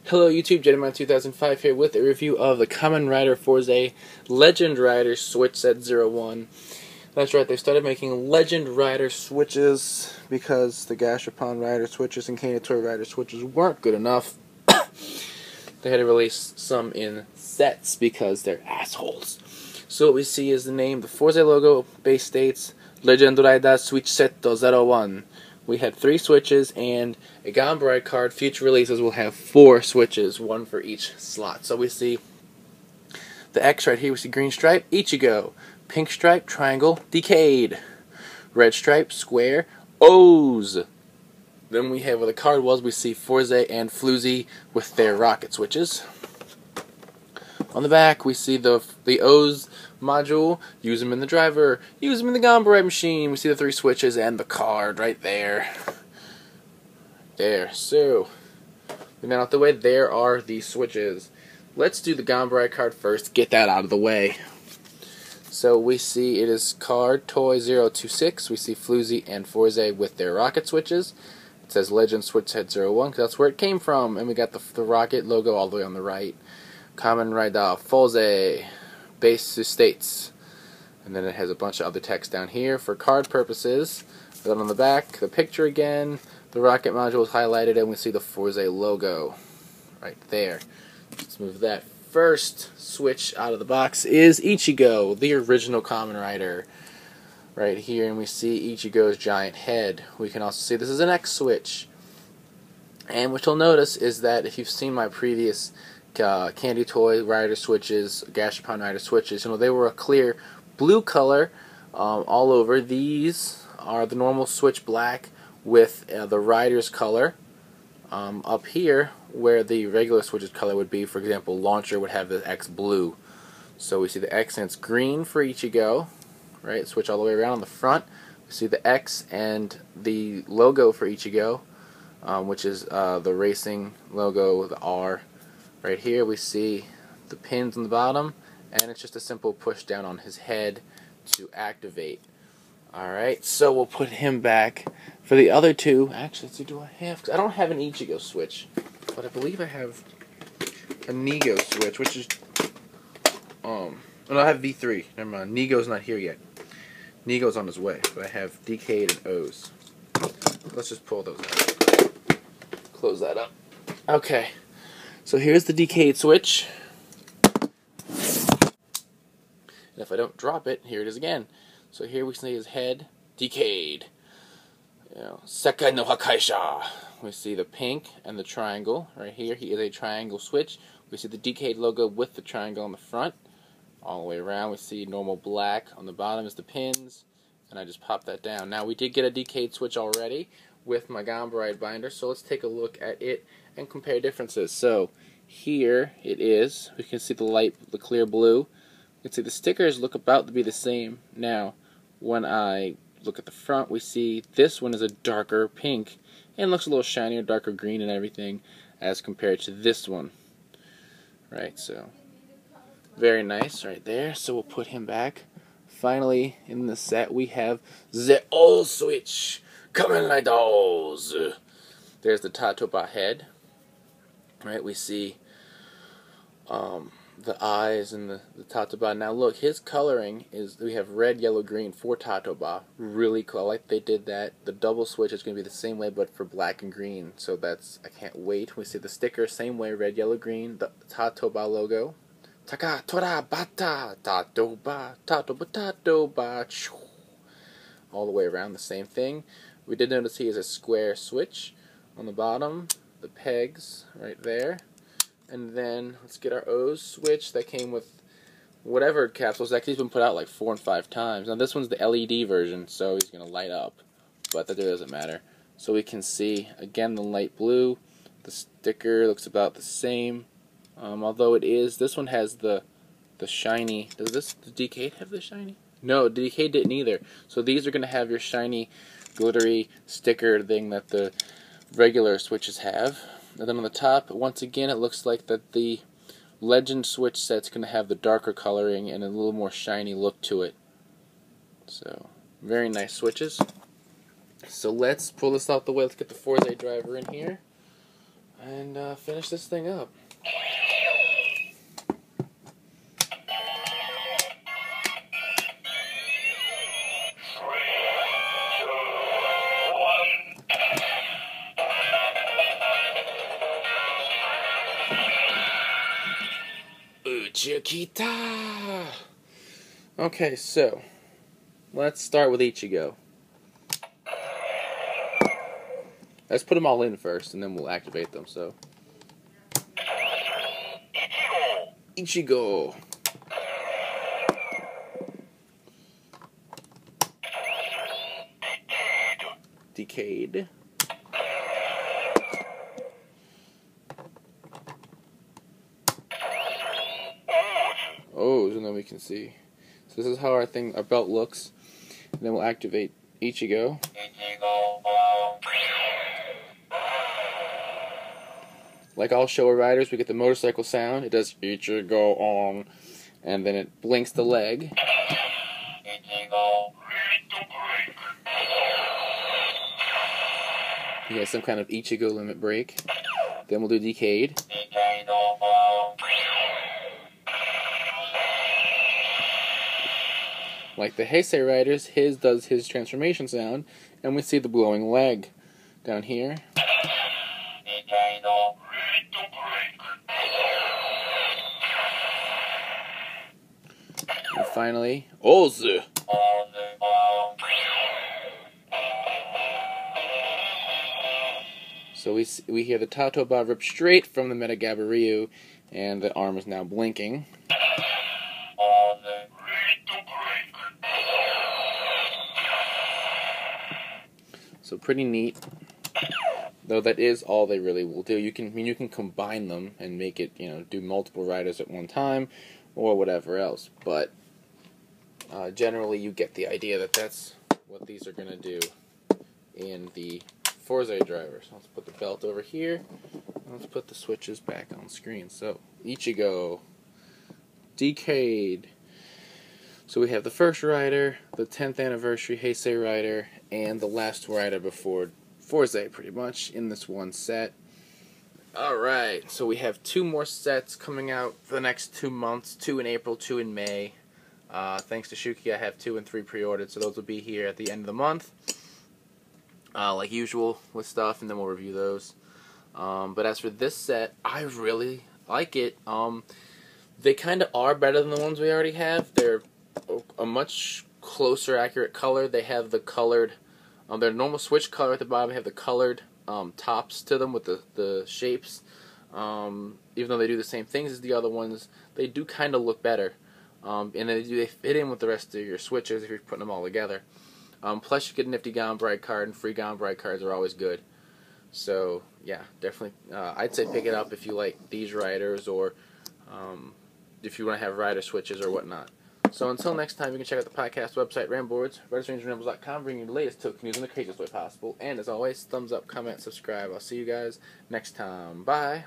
Hello YouTube, Jedimon2005 here with a review of the Kamen Rider Fourze Legend Rider Switch Set 01. That's right, they started making Legend Rider switches because the Gashapon Rider switches and Kamen Rider switches weren't good enough. They had to release some in sets because they're assholes. So what we see is the name, the Fourze logo base states Legend Rider Switch Set 01. We had 3 switches, and a Ganbaride card. Future releases will have 4 switches, 1 for each slot. So we see the X right here, we see green stripe, Ichigo. Pink stripe, triangle, Decade. Red stripe, square, O's. Then we have where the card was, we see Fourze and Fourze with their rocket switches. On the back, we see the O's module, use them in the driver, use them in the Ganbaride machine. We see the 3 switches and the card right there. There. So, and then out the way, there are the switches. Let's do the Ganbaride card first, get that out of the way. So we see it is card Toy 026. We see Fourze and Fourze with their rocket switches. It says Legend Switch Set 01 because that's where it came from. And we got the rocket logo all the way on the right. Kamen Rider Fourze base states, and then it has a bunch of other text down here for card purposes. Then on the back, the picture again, the rocket module is highlighted, and we see the Fourze logo right there. Let's move that. First switch out of the box is Ichigo, the original Kamen Rider, right here, and we see Ichigo's giant head. We can also see this is an X switch, and what you'll notice is that if you've seen my previous Candy Toy Rider switches, Gashapon Rider switches, they were a clear blue color all over. These are the normal switch black with the Rider's color up here, where the regular switch's color would be. For example, Launcher would have the X blue. So we see the X and it's green for Ichigo, right? Switch all the way around on the front. We see the X and the logo for Ichigo, which is the racing logo, the R. Right here we see the pins on the bottom, and it's just a simple push down on his head to activate. Alright, so we'll put him back. For the other 2, actually, let's see, do I have? Cause I don't have an Ichigo switch, but I believe I have a Nego switch, which is, no, I have V3. Never mind, Nego's not here yet. Nego's on his way, but I have Decade and O's. Let's just pull those out. Close that up. Okay. So here's the Decade switch, and if I don't drop it, here it is again. So here we see his head, Decade. Sekai no Hakaisha. We see the pink and the triangle right here. He is a triangle switch. We see the Decade logo with the triangle on the front. All the way around, we see normal black. On the bottom is the pins, and I just popped that down. Now we did get a Decade switch already with my Ganbaride binder, so let's take a look at it and compare differences. So here it is. We can see the clear blue. You can see the stickers look about to be the same. Now, when I look at the front, we see this one is a darker pink and looks a little shinier, darker green and everything as compared to this one. Right, so very nice right there. So we'll put him back. Finally, in the set, we have the old switch. Kamen Riders. There's the Tatoba head. Right, we see the eyes and the Tatoba. Now look, his coloring is, we have red, yellow, green for Tatoba. Really cool. I like they did that. The double switch is going to be the same way, but for black and green. So that's, I can't wait. We see the sticker, same way, red, yellow, green. The Tatoba logo. Taka, tora, bata, Tatoba, Tatoba, Tatoba. All the way around, the same thing. We did notice he has a square switch on the bottom. The pegs right there, and then let's get our O's switch that came with whatever capsules. Actually, he's been put out like 4 and 5 times. Now this one's the LED version, so he's gonna light up, but that doesn't matter. So we can see again the light blue. The sticker looks about the same, although it is. This one has the shiny. Does the Decade have the shiny? No, the Decade didn't either. So these are gonna have your shiny, glittery sticker thing that the regular switches have. And then on the top, once again, it looks like that the Legend switch set's going to have the darker coloring and a little more shiny look to it. So, very nice switches. So let's pull this out the way. Let's get the Fourze driver in here. and finish this thing up. Uchikita! Okay, so let's start with Ichigo. Let's put them all in first, and then we'll activate them. So, Ichigo. Decayed. Oh, and then we can see. So this is how our belt looks. And then we'll activate Ichigo. Like all Showa riders, we get the motorcycle sound. It does Ichigo on, and then it blinks the leg. He has some kind of Ichigo limit break. Then we'll do Decayed. Like the Heisei riders, his does his transformation sound, and we see the glowing leg down here. And finally, Fourze. So we hear the Tatoba rip straight from the Metagabaryu, and the arm is now blinking. So pretty neat. Though that is all they really will do. You can combine them and make it, do multiple riders at one time, or whatever else. But generally, you get the idea that that's what these are going to do in the Fourze driver. So let's put the belt over here, and let's put the switches back on screen. So Ichigo, Decayed. So we have the first rider, the 10th anniversary Heisei rider, and the last rider before Fourze, pretty much, in this one set. Alright, so we have 2 more sets coming out for the next 2 months, 2 in April, 2 in May. Thanks to Shuki, I have 2 and 3 pre-ordered, so those will be here at the end of the month. Like usual with stuff, and then we'll review those. But as for this set, I really like it. They kind of are better than the ones we already have. They're a much closer, accurate color. They have the colored, their normal switch color at the bottom. They have the colored tops to them with the shapes. Even though they do the same things as the other ones, they do kind of look better. And they fit in with the rest of your switches if you're putting them all together. Plus, you get a nifty Ganbaride card, and free Ganbaride cards are always good. So, yeah, definitely, I'd say pick it up if you like these riders, or if you want to have rider switches or whatnot. So until next time, you can check out the podcast website, Ramboards, RedStrangerRambles.com, bringing you the latest token news in the craziest way possible. And as always, thumbs up, comment, subscribe. I'll see you guys next time. Bye.